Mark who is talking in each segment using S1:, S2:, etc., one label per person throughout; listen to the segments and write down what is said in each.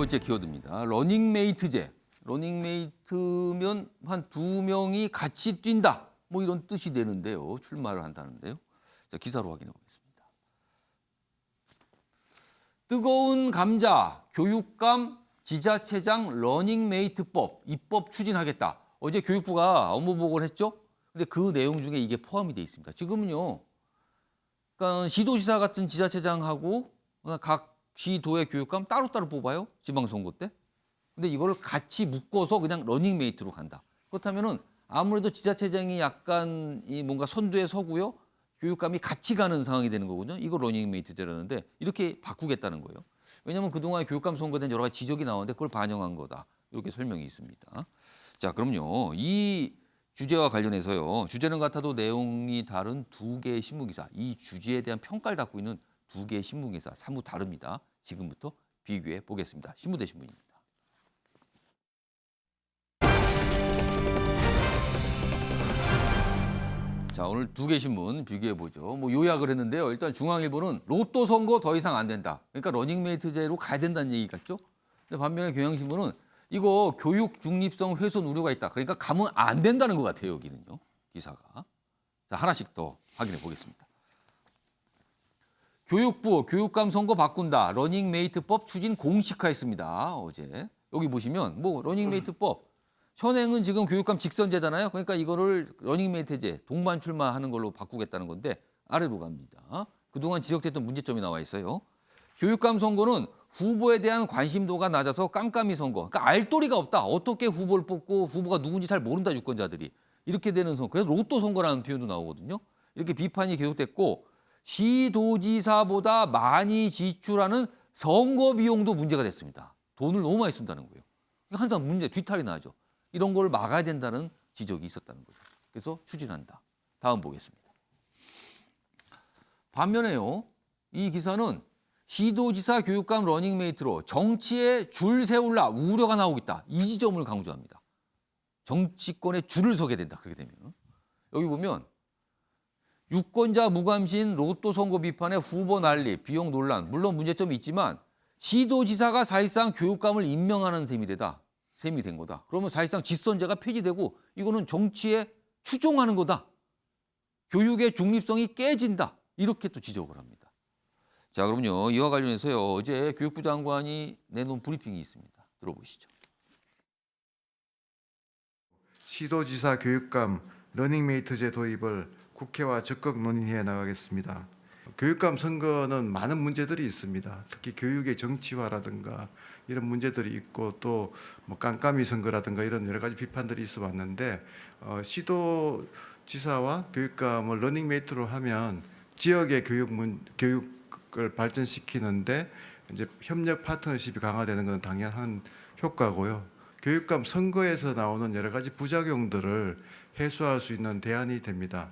S1: 번째 키워드입니다. 러닝메이트제. 러닝메이트면 한 두 명이 같이 뛴다. 뭐 이런 뜻이 되는데요. 출마를 한다는데요. 자, 기사로 확인해 보겠습니다. 뜨거운 감자, 교육감, 지자체장 러닝메이트법 입법 추진하겠다. 어제 교육부가 업무 보고를 했죠. 근데 그 내용 중에 이게 포함이 돼 있습니다. 지금은요. 그러니까 시도지사 같은 지자체장하고 각 시도의 교육감 따로따로 뽑아요. 지방선거 때. 근데 이걸 같이 묶어서 그냥 러닝메이트로 간다. 그렇다면은 아무래도 지자체장이 약간 이 뭔가 선두에 서고요. 교육감이 같이 가는 상황이 되는 거거든요. 이거 러닝메이트제라는데 이렇게 바꾸겠다는 거예요. 왜냐하면 그동안 교육감 선거에 대한 여러 가지 지적이 나오는데 그걸 반영한 거다. 이렇게 설명이 있습니다. 자, 그럼요. 이 주제와 관련해서요. 주제는 같아도 내용이 다른 두 개의 신문기사. 이 주제에 대한 평가를 갖고 있는 두 개의 신문기사. 사뭇 다릅니다. 지금부터 비교해 보겠습니다. 신문 대 신문입니다. 자, 오늘 두 개 신문 비교해 보죠. 뭐 요약을 했는데요. 일단 중앙일보는 로또 선거 더 이상 안 된다. 그러니까 러닝메이트제로 가야 된다는 얘기 같죠. 근데 반면에 경향신문은 이거 교육 중립성 훼손 우려가 있다. 그러니까 가면 안 된다는 것 같아요. 여기는요. 기사가. 자, 하나씩 더 확인해 보겠습니다. 교육부 교육감 선거 바꾼다. 러닝메이트법 추진 공식화했습니다. 어제. 여기 보시면 뭐 러닝메이트법 현행은 지금 교육감 직선제잖아요. 그러니까 이거를 러닝메이트제 동반 출마하는 걸로 바꾸겠다는 건데 아래로 갑니다. 그동안 지적됐던 문제점이 나와 있어요. 교육감 선거는 후보에 대한 관심도가 낮아서 깜깜이 선거. 그러니까 알도리가 없다. 어떻게 후보를 뽑고 후보가 누군지 잘 모른다 유권자들이. 이렇게 되는 선거. 그래서 로또 선거라는 표현도 나오거든요. 이렇게 비판이 계속됐고 시도지사보다 많이 지출하는 선거 비용도 문제가 됐습니다. 돈을 너무 많이 쓴다는 거예요. 항상 문제 뒤탈이 나죠. 이런 걸 막아야 된다는 지적이 있었다는 거죠. 그래서 추진한다. 다음 보겠습니다. 반면에요. 이 기사는 시도지사 교육감 러닝메이트로 정치에 줄 세울라 우려가 나오고 있다. 이 지점을 강조합니다. 정치권에 줄을 서게 된다. 그렇게 되면. 여기 보면 유권자 무감신 로또 선거 비판에 후보 난리, 비용 논란. 물론 문제점이 있지만 시도지사가 사실상 교육감을 임명하는 셈이 된 거다. 그러면 사실상 직선제가 폐지되고 이거는 정치에 추종하는 거다. 교육의 중립성이 깨진다. 이렇게 또 지적을 합니다. 자, 그럼요. 이와 관련해서요. 어제 교육부 장관이 내놓은 브리핑이 있습니다. 들어보시죠.
S2: 시도지사 교육감 러닝메이트제 도입을 국회와 적극 논의해 나가겠습니다. 교육감 선거는 많은 문제들이 있습니다. 특히 교육의 정치화라든가 이런 문제들이 있고 또 뭐 깜깜이 선거라든가 이런 여러 가지 비판들이 있어 왔는데 시도지사와 교육감을 러닝메이트로 하면 지역의 교육을 발전시키는데 이제 협력 파트너십이 강화되는 것은 당연한 효과고요. 교육감 선거에서 나오는 여러 가지 부작용들을 해소할 수 있는 대안이 됩니다.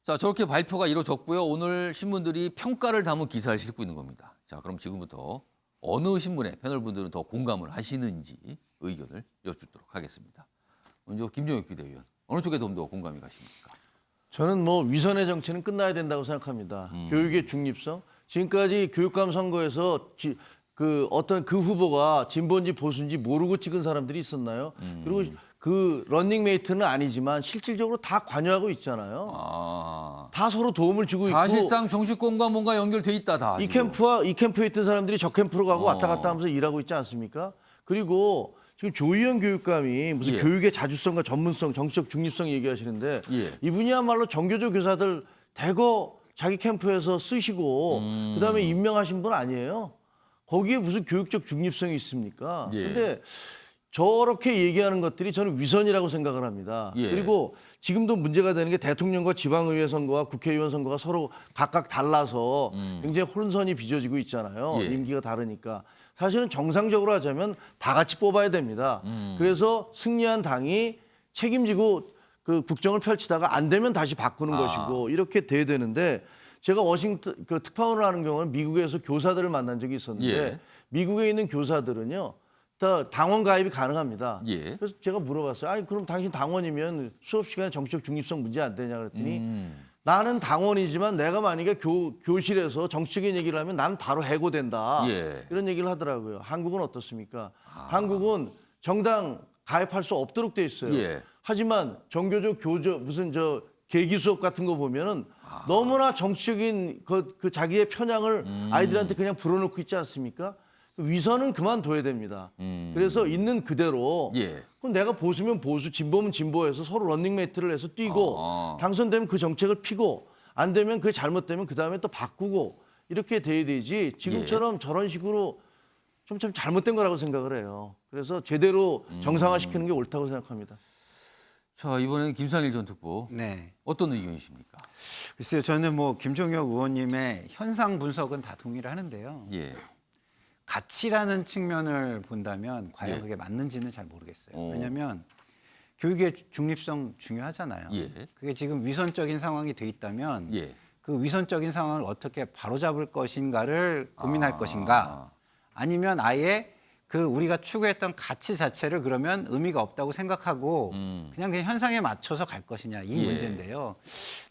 S1: 자, 저렇게 발표가 이루어졌고요. 오늘 신문들이 평가를 담은 기사를 싣고 있는 겁니다. 자, 그럼 지금부터 어느 신문에 패널분들은 더 공감을 하시는지 의견을 여쭙도록 하겠습니다. 먼저 김종혁 비대위원, 어느 쪽에 좀 더 공감이 가십니까?
S3: 저는 뭐 위선의 정치는 끝나야 된다고 생각합니다. 교육의 중립성. 지금까지 교육감 선거에서 어떤 그 후보가 진보인지 보수인지 모르고 찍은 사람들이 있었나요? 그리고 그 런닝메이트는 아니지만 실질적으로 다 관여하고 있잖아요. 다 서로 도움을 주고 있고.
S1: 사실상 정치권과 뭔가 연결돼 있다 다.
S3: 이
S1: 지금.
S3: 캠프에 있던 사람들이 저 캠프로 가고 왔다 갔다 하면서 일하고 있지 않습니까? 그리고 지금 조희연 교육감이 무슨
S1: 예.
S3: 교육의 자주성과 전문성, 정치적 중립성 얘기하시는데
S1: 예.
S3: 이분이야말로 정교조 교사들 대거 자기 캠프에서 쓰시고 그다음에 임명하신 분 아니에요? 거기에 무슨 교육적 중립성이 있습니까?
S1: 예.
S3: 근데 저렇게 얘기하는 것들이 저는 위선이라고 생각을 합니다.
S1: 예.
S3: 그리고 지금도 문제가 되는 게 대통령과 지방의회 선거와 국회의원 선거가 서로 각각 달라서 굉장히 혼선이 빚어지고 있잖아요.
S1: 예.
S3: 임기가 다르니까. 사실은 정상적으로 하자면 다 같이 뽑아야 됩니다. 그래서 승리한 당이 책임지고 그 국정을 펼치다가 안 되면 다시 바꾸는 것이고 이렇게 돼야 되는데 제가 워싱턴 그 특파원을 하는 경우는 미국에서 교사들을 만난 적이 있었는데
S1: 예.
S3: 미국에 있는 교사들은요. 다 당원 가입이 가능합니다.
S1: 예.
S3: 그래서 제가 물어봤어요. 아니 그럼 당신 당원이면 수업 시간에 정치적 중립성 문제 안 되냐 그랬더니 나는 당원이지만 내가 만약에 교실에서 정치적인 얘기를 하면 난 바로 해고된다.
S1: 예.
S3: 이런 얘기를 하더라고요. 한국은 어떻습니까? 한국은 정당 가입할 수 없도록 돼 있어요.
S1: 예.
S3: 하지만 정교조 무슨 계기 수업 같은 거 보면은 너무나 정치적인 그 자기의 편향을 아이들한테 그냥 불어넣고 있지 않습니까? 위선은 그만둬야 됩니다. 그래서 있는 그대로
S1: 예.
S3: 그럼 내가 보수면 보수, 진보면 진보해서 서로 런닝메이트를 해서 뛰고 당선되면 그 정책을 피고 안 되면 그게 잘못되면 그 다음에 또 바꾸고 이렇게 돼야 되지 지금처럼 저런 식으로 좀 잘못된 거라고 생각을 해요. 그래서 제대로 정상화시키는 게 옳다고 생각합니다.
S1: 자, 이번에는 김상일 전 특보.
S4: 네.
S1: 어떤 의견이십니까?
S4: 글쎄요, 저는 뭐 김종혁 의원님의 현상 분석은 다 동의를 하는데요.
S1: 예.
S4: 가치라는 측면을 본다면 과연
S1: 예.
S4: 그게 맞는지는 잘 모르겠어요.
S1: 어.
S4: 왜냐하면 교육의 중립성 중요하잖아요.
S1: 예.
S4: 그게 지금 위선적인 상황이 돼 있다면
S1: 예.
S4: 그 위선적인 상황을 어떻게 바로잡을 것인가를 고민할 것인가, 아니면 아예 그 우리가 추구했던 가치 자체를 그러면 의미가 없다고 생각하고 그냥 현상에 맞춰서 갈 것이냐 이
S1: 예.
S4: 문제인데요.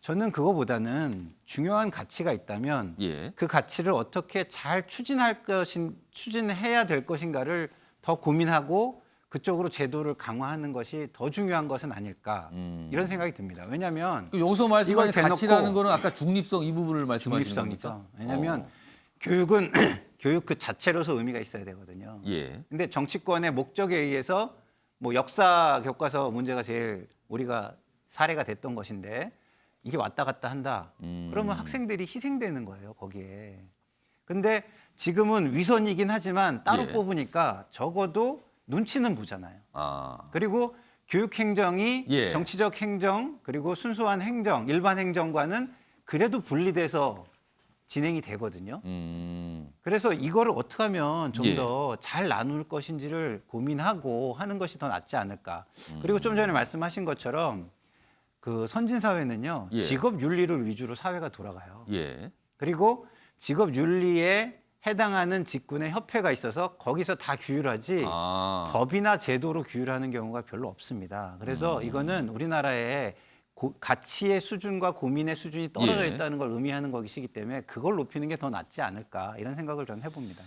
S4: 저는 그거보다는 중요한 가치가 있다면
S1: 예.
S4: 그 가치를 어떻게 잘 추진해야 될 것인가를 더 고민하고 그쪽으로 제도를 강화하는 것이 더 중요한 것은 아닐까 이런 생각이 듭니다. 왜냐하면
S1: 여기서 말씀하신
S4: 이걸 대놓고
S1: 가치라는 거는 아까 중립성 이 부분을 말씀하시는
S4: 중립성이죠.
S1: 겁니까?
S4: 왜냐하면 교육은 교육 그 자체로서 의미가 있어야 되거든요.
S1: 예.
S4: 근데 정치권의 목적에 의해서 뭐 역사 교과서 문제가 제일 우리가 사례가 됐던 것인데 이게 왔다 갔다 한다. 그러면 학생들이 희생되는 거예요, 거기에. 근데 지금은 위선이긴 하지만 따로
S1: 예.
S4: 뽑으니까 적어도 눈치는 보잖아요. 그리고 교육 행정이
S1: 예.
S4: 정치적 행정 그리고 순수한 행정, 일반 행정과는 그래도 분리돼서 진행이 되거든요. 그래서 이거를 어떻게 하면 좀
S1: 예.
S4: 더 잘 나눌 것인지를 고민하고 하는 것이 더 낫지 않을까. 그리고 좀 전에 말씀하신 것처럼 그 선진 사회는요,
S1: 예.
S4: 직업 윤리를 위주로 사회가 돌아가요.
S1: 예.
S4: 그리고 직업 윤리에 해당하는 직군의 협회가 있어서 거기서 다 규율하지 법이나 제도로 규율하는 경우가 별로 없습니다. 그래서 이거는 우리나라의 가치의 수준과 고민의 수준이 떨어져
S1: 예.
S4: 있다는 걸 의미하는 것이기 때문에 그걸 높이는 게 더 낫지 않을까 이런 생각을 저는 해봅니다.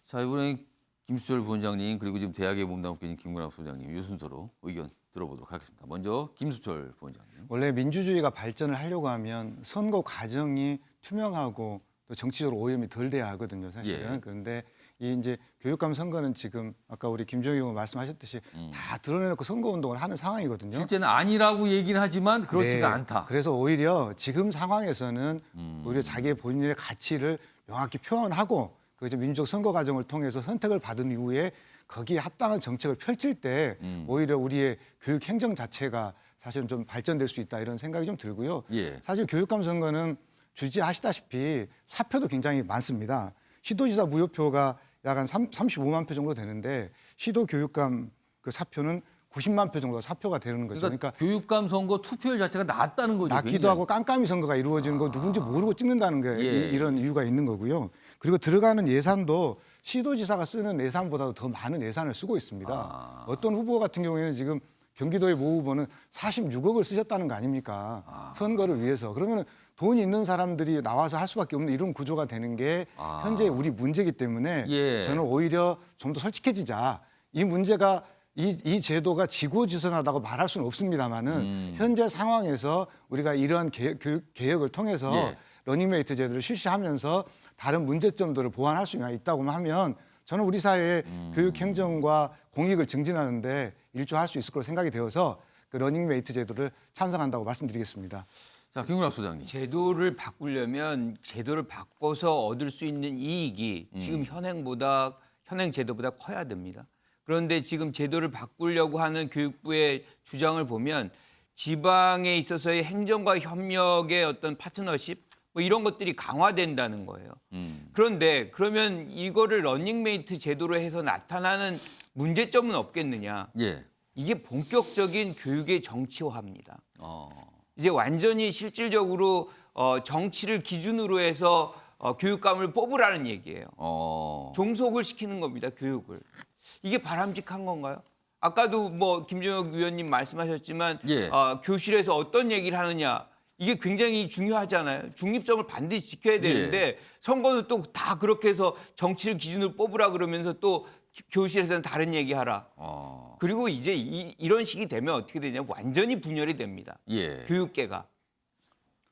S1: 자, 이번에 김수철 부원장님 그리고 지금 대학에 몸담고 계신 김근학 소장님 이 순서로 의견 들어보도록 하겠습니다. 먼저 김수철 부원장님.
S5: 원래 민주주의가 발전을 하려고 하면 선거 과정이 투명하고 또 정치적으로 오염이 덜 돼야 하거든요, 사실은.
S1: 예.
S5: 그런데 이 이제 교육감 선거는 지금 아까 우리 김종희 의원 말씀하셨듯이 다 드러내놓고 선거 운동을 하는 상황이거든요.
S1: 실제는 아니라고 얘기는 하지만 그렇지가
S5: 네.
S1: 않다.
S5: 그래서 오히려 지금 상황에서는 오히려 자기의 본인의 가치를 명확히 표현하고 그 이제 민주적 선거 과정을 통해서 선택을 받은 이후에 거기에 합당한 정책을 펼칠 때 오히려 우리의 교육 행정 자체가 사실은 좀 발전될 수 있다 이런 생각이 좀 들고요.
S1: 예.
S5: 사실 교육감 선거는 주지하시다시피 사표도 굉장히 많습니다. 시도지사 무효표가 약 한 35만 표 정도 되는데 시도 교육감 그 사표는 90만 표 정도 사표가 되는 거죠.
S1: 그러니까, 교육감 선거 투표율 자체가 낮다는 거죠.
S5: 낮기도
S1: 굉장히.
S5: 하고 깜깜이 선거가 이루어지는 거 누군지 모르고 찍는다는 게
S1: 예.
S5: 이런 이유가 있는 거고요. 그리고 들어가는 예산도 시도지사가 쓰는 예산보다도 더 많은 예산을 쓰고 있습니다. 어떤 후보 같은 경우에는 지금 경기도의 모 후보는 46억을 쓰셨다는 거 아닙니까? 선거를 위해서. 그러면 돈이 있는 사람들이 나와서 할 수밖에 없는 이런 구조가 되는 게 현재 우리 문제이기 때문에
S1: 예.
S5: 저는 오히려 좀 더 솔직해지자. 이 문제가 이 제도가 지고지선하다고 말할 수는 없습니다만은 현재 상황에서 우리가 이러한 교육 개혁을 통해서
S1: 예.
S5: 러닝메이트 제도를 실시하면서 다른 문제점들을 보완할 수 있다고 하면 저는 우리 사회의 교육 행정과 공익을 증진하는데 일조할 수 있을 거로 생각이 되어서 그 러닝메이트 제도를 찬성한다고 말씀드리겠습니다.
S1: 자, 김근학 소장님.
S6: 제도를 바꾸려면 제도를 바꿔서 얻을 수 있는 이익이 지금 현행 제도보다 커야 됩니다. 그런데 지금 제도를 바꾸려고 하는 교육부의 주장을 보면 지방에 있어서의 행정과 협력의 어떤 파트너십 뭐 이런 것들이 강화된다는 거예요. 그런데 그러면 이거를 러닝메이트 제도로 해서 나타나는 문제점은 없겠느냐?
S1: 예.
S6: 이게 본격적인 교육의 정치화입니다. 이제 완전히 실질적으로 정치를 기준으로 해서 교육감을 뽑으라는 얘기예요. 종속을 시키는 겁니다, 교육을. 이게 바람직한 건가요? 아까도 뭐 김종혁 위원님 말씀하셨지만
S1: 예.
S6: 교실에서 어떤 얘기를 하느냐 이게 굉장히 중요하잖아요. 중립성을 반드시 지켜야 되는데 선거는 또 다 그렇게 해서 정치를 기준으로 뽑으라 그러면서 또 교실에서는 다른 얘기하라. 그리고 이제 이런 식이 되면 어떻게 되냐면 완전히 분열이 됩니다.
S1: 예.
S6: 교육계가.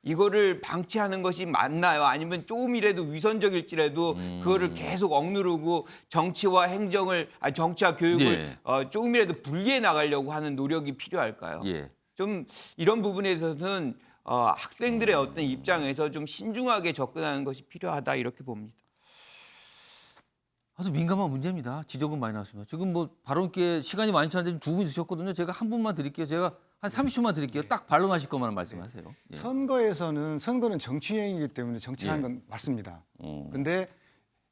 S6: 이거를 방치하는 것이 맞나요? 아니면 조금이라도 위선적일지라도 그거를 계속 억누르고 정치와 행정을, 아니 정치와 교육을 조금이라도 분리해 나가려고 하는 노력이 필요할까요?
S1: 예.
S6: 좀 이런 부분에 대해서는 학생들의 어떤 입장에서 좀 신중하게 접근하는 것이 필요하다 이렇게 봅니다.
S1: 아주 민감한 문제입니다. 지적은 많이 나왔습니다. 지금 뭐 발언기에 시간이 많지 않은데 두 분 드셨거든요. 제가 한 분만 드릴게요. 제가 한 30초만 드릴게요. 딱 반론하실 것만 말씀하세요. 예.
S5: 선거는 정치행위이기 때문에 정치라는 건 맞습니다. 근데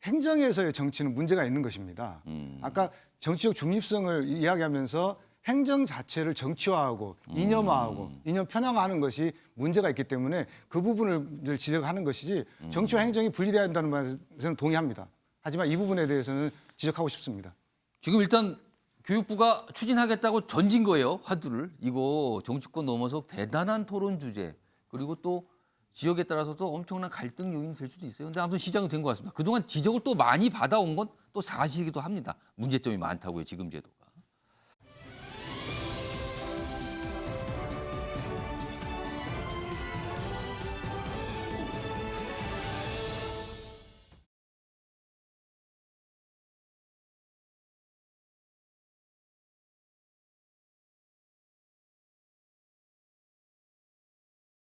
S5: 행정에서의 정치는 문제가 있는 것입니다. 아까 정치적 중립성을 이야기하면서 행정 자체를 정치화하고 이념화하고 이념 편향화하는 것이 문제가 있기 때문에 그 부분을 늘 지적하는 것이지 정치와 행정이 분리돼야 한다는 말에 저는 동의합니다. 하지만 이 부분에 대해서는 지적하고 싶습니다.
S1: 지금 일단 교육부가 추진하겠다고 던진 거예요. 화두를. 이거 정치권 넘어서 대단한 토론 주제 그리고 또 지역에 따라서도 엄청난 갈등 요인이 될 수도 있어요. 근데 아무튼 시작은 된 것 같습니다. 그동안 지적을 또 많이 받아온 건 또 사실이기도 합니다. 문제점이 많다고요. 지금 제도.